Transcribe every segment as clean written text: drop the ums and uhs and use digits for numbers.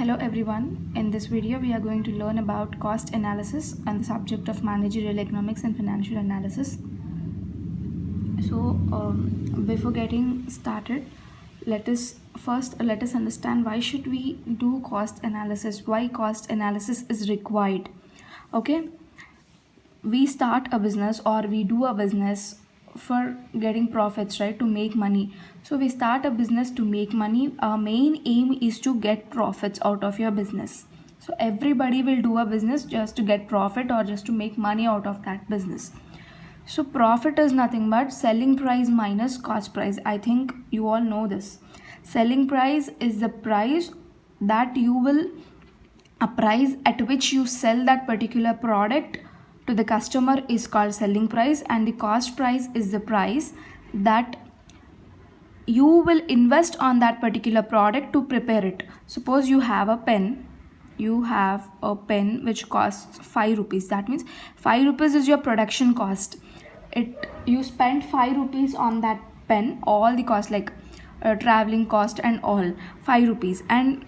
Hello everyone, in this video we are going to learn about cost analysis and the subject of managerial economics and financial analysis. So before getting started, let us understand why should we do cost analysis, why cost analysis is required. Okay, we start a business or we do a business for getting profits, right, to make money. So we start a business to make money. Our main aim is to get profits out of your business. So everybody will do a business just to get profit or just to make money out of that business. So profit is nothing but selling price minus cost price. I think you all know this. Selling price is the price that you will, a price at which you sell that particular product to the customer is called selling price, and the cost price is the price that you will invest on that particular product to prepare it. Suppose you have a pen which costs 5 rupees. That means 5 rupees is your production cost. You spend 5 rupees on that pen, all the cost like traveling cost and all, 5 rupees. And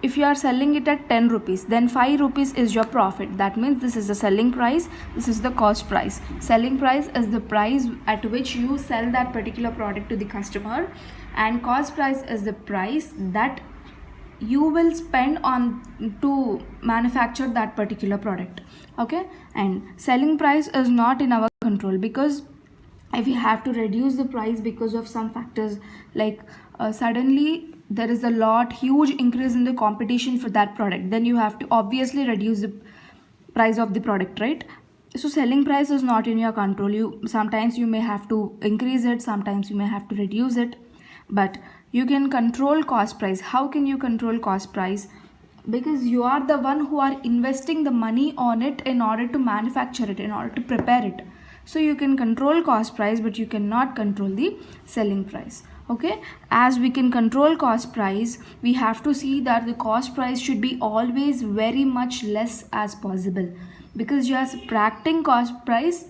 if you are selling it at 10 rupees, then 5 rupees is your profit. That means this is the selling price, this is the cost price. Selling price is the price at which you sell that particular product to the customer, and cost price is the price that you will spend on to manufacture that particular product. Okay, and selling price is not in our control, because if we have to reduce the price because of some factors like suddenly there is a huge increase in the competition for that product, then you have to obviously reduce the price of the product, right? So selling price is not in your control. Sometimes you may have to increase it, sometimes you may have to reduce it, but you can control cost price. How can you control cost price? Because you are the one who are investing the money on it in order to manufacture it, in order to prepare it. So you can control cost price, but you cannot control the selling price. Okay, as we can control cost price, we have to see that the cost price should be always very much less as possible, because you are subtracting cost price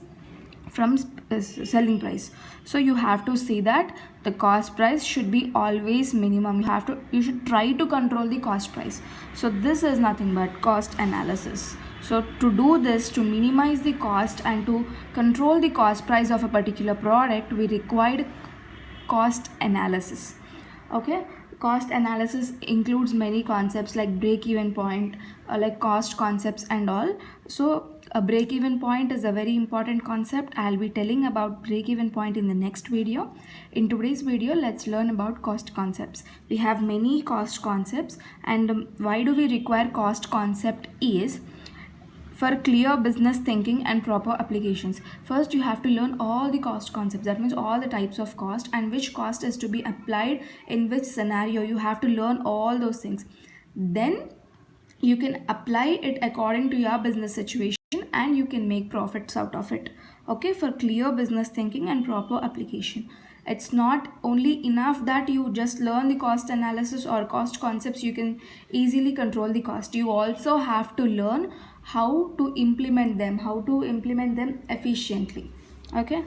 from selling price. So you have to see that the cost price should be always minimum. You should try to control the cost price. So this is nothing but cost analysis. So to do this, to minimize the cost and to control the cost price of a particular product, we required cost analysis. Okay, cost analysis includes many concepts like break-even point, like cost concepts and all. So a break-even point is a very important concept. I'll be telling about break-even point in the next video. In today's video, let's learn about cost concepts. We have many cost concepts, and why do we require cost concept is for clear business thinking and proper applications. First, you have to learn all the cost concepts. That means all the types of cost and which cost is to be applied in which scenario. You have to learn all those things. Then you can apply it according to your business situation and you can make profits out of it. Okay, for clear business thinking and proper application. It's not only enough that you just learn the cost analysis or cost concepts, you can easily control the cost. You also have to learn how to implement them efficiently. Okay,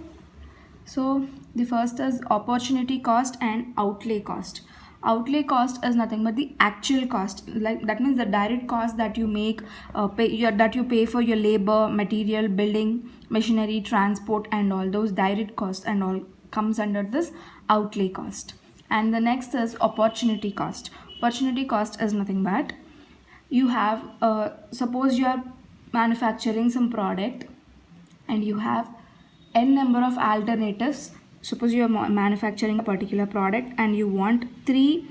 so the first is opportunity cost and outlay cost. Outlay cost is nothing but the actual cost, like that means the direct cost that you make, that you pay for your labor, material, building, machinery, transport, and all those direct costs and all comes under this outlay cost. And the next is opportunity cost. Opportunity cost is nothing but you have suppose you are manufacturing some product and you have n number of alternatives. Suppose you are manufacturing a particular product and you want 3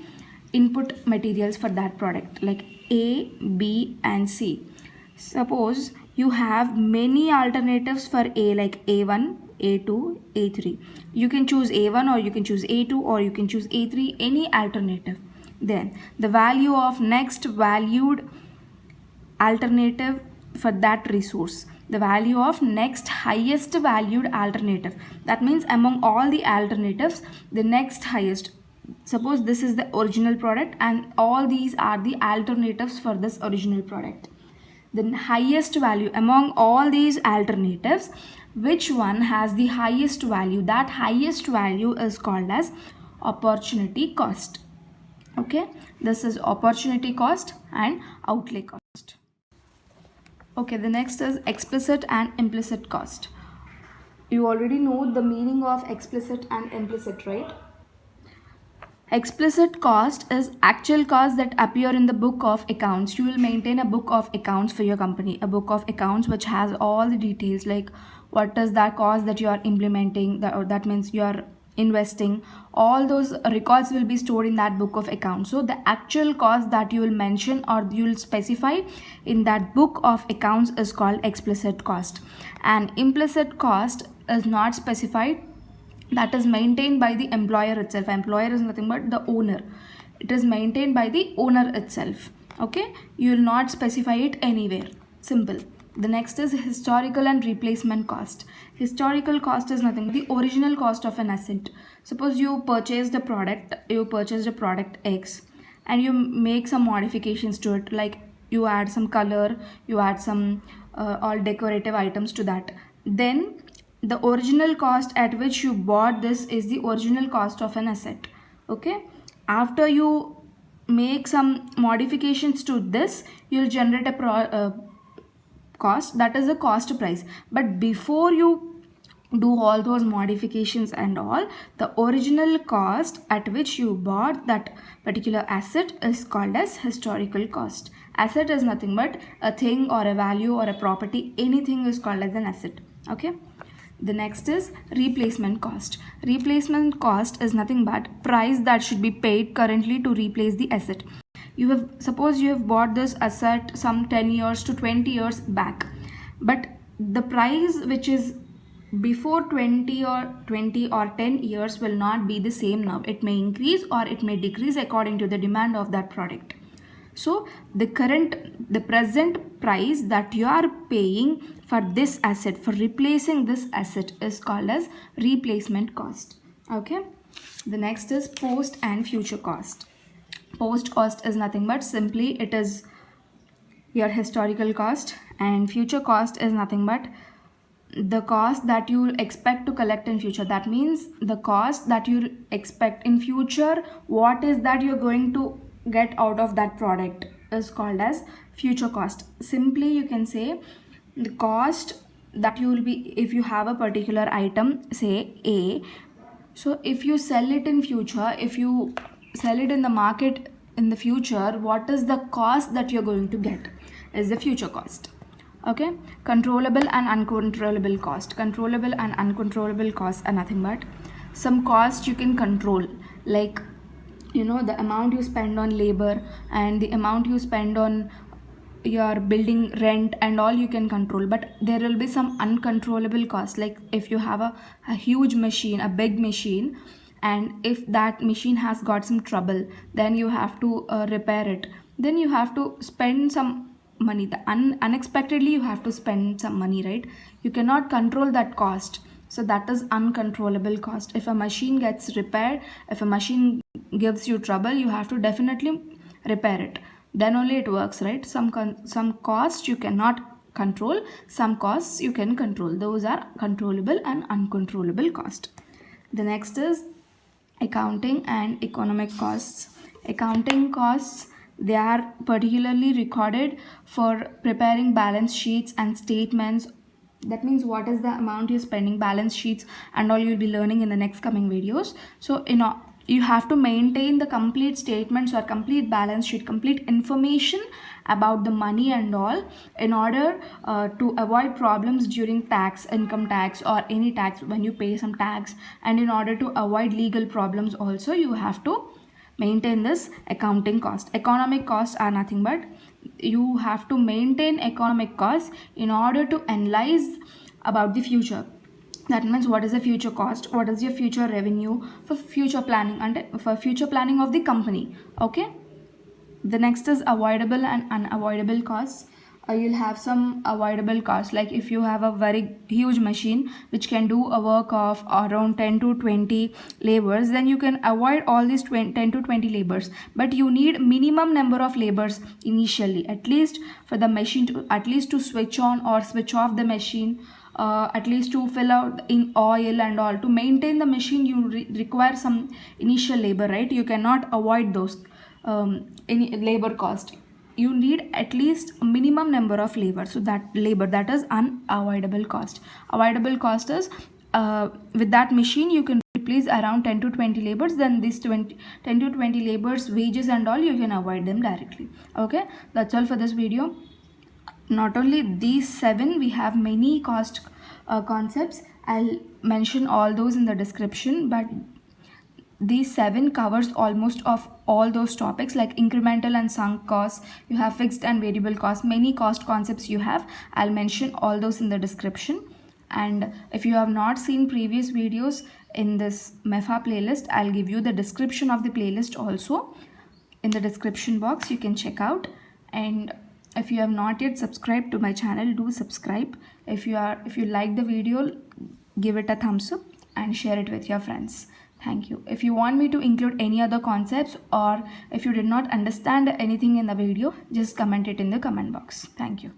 input materials for that product like A, B and C. Suppose you have many alternatives for A, like A1, A2, A3. You can choose A1 or you can choose A2 or you can choose A3, any alternative. Then the value of next valued alternative for that resource, the value of next highest valued alternative. That means among all the alternatives, the next highest. Suppose this is the original product and all these are the alternatives for this original product. The highest value among all these alternatives, which one has the highest value, that highest value is called as opportunity cost. Okay, this is opportunity cost and outlay cost. Okay, the next is explicit and implicit cost. You already know the meaning of explicit and implicit, right? Explicit cost is actual costs that appear in the book of accounts. You will maintain a book of accounts for your company, a book of accounts which has all the details, like what is that cost that you are implementing, that means you are investing. All those records will be stored in that book of accounts. So the actual cost that you will mention or you will specify in that book of accounts is called explicit cost, and implicit cost is not specified, that is maintained by the employer itself. Employer is nothing but the owner. It is maintained by the owner itself. Okay, you will not specify it anywhere. Simple. The next is historical and replacement cost. Historical cost is nothing but the original cost of an asset. Suppose you purchased a product X, and you make some modifications to it, like you add some color, you add some all decorative items to that. Then the original cost at which you bought this is the original cost of an asset. Okay, after you make some modifications to this, you'll generate a cost, that is the cost price. But before you do all those modifications and all, the original cost at which you bought that particular asset is called as historical cost. Asset is nothing but a thing or a value or a property. Anything is called as an asset. Okay, the next is replacement cost. Replacement cost is nothing but price that should be paid currently to replace the asset. Suppose you have bought this asset some 10 years to 20 years back, but the price which is before 20 or 10 years will not be the same now. It may increase or it may decrease according to the demand of that product. So the present price that you are paying for this asset, for replacing this asset, is called as replacement cost. Okay, the next is post and future cost. Post cost is nothing but simply it is your historical cost, and future cost is nothing but the cost that you expect to collect in future. That means the cost that you expect in future, what is that you're going to get out of that product, is called as future cost. Simply you can say the cost that you will be, if you have a particular item, say A, so if you sell it in future, if you sell it in the market in the future, what is the cost that you're going to get is the future cost. Okay, controllable and uncontrollable cost. Controllable and uncontrollable costs are nothing but some costs you can control, like the amount you spend on labor and the amount you spend on your building rent and all you can control. But there will be some uncontrollable costs, like if you have a huge machine, a big machine, and if that machine has got some trouble, then you have to repair it, then you have to spend some money. Unexpectedly you have to spend some money, right? You cannot control that cost, so that is uncontrollable cost. If a machine gets repaired, if a machine gives you trouble, you have to definitely repair it, then only it works, right? Some costs you cannot control, some costs you can control. Those are controllable and uncontrollable cost. The next is accounting and economic costs. Accounting costs, they are particularly recorded for preparing balance sheets and statements. That means what is the amount you're spending, balance sheets and all you'll be learning in the next coming videos. So you have to maintain the complete statements or complete balance sheet, complete information about the money and all, in order to avoid problems during tax, income tax or any tax when you pay some tax, and in order to avoid legal problems also, you have to maintain this accounting cost. Economic costs are nothing but you have to maintain economic costs in order to analyze about the future. That means what is the future cost, what is your future revenue, for future planning and for future planning of the company. Okay, the next is avoidable and unavoidable costs. You'll have some avoidable costs, like if you have a very huge machine which can do a work of around 10 to 20 labors, then you can avoid all these 10 to 20 labors, but you need minimum number of labors initially, at least for the machine to, at least to switch on or switch off the machine, at least to fill out in oil and all. To maintain the machine you require some initial labor, right? You cannot avoid those. any labor cost. You need at least a minimum number of labor, so that labor, that is unavoidable cost. Avoidable cost is with that machine you can replace around 10 to 20 labors, then this 10 to 20 labors wages and all, you can avoid them directly. Okay, that's all for this video. Not only these 7, we have many cost concepts. I'll mention all those in the description, but these 7 covers almost of all those topics, like incremental and sunk costs. You have fixed and variable costs, many cost concepts you have. I'll mention all those in the description. And if you have not seen previous videos in this MEFA playlist, I'll give you the description of the playlist also in the description box. You can check out. And if you have not yet subscribed to my channel, do subscribe. If you like the video, give it a thumbs up and share it with your friends. Thank you. If you want me to include any other concepts, or if you did not understand anything in the video, just comment it in the comment box. Thank you.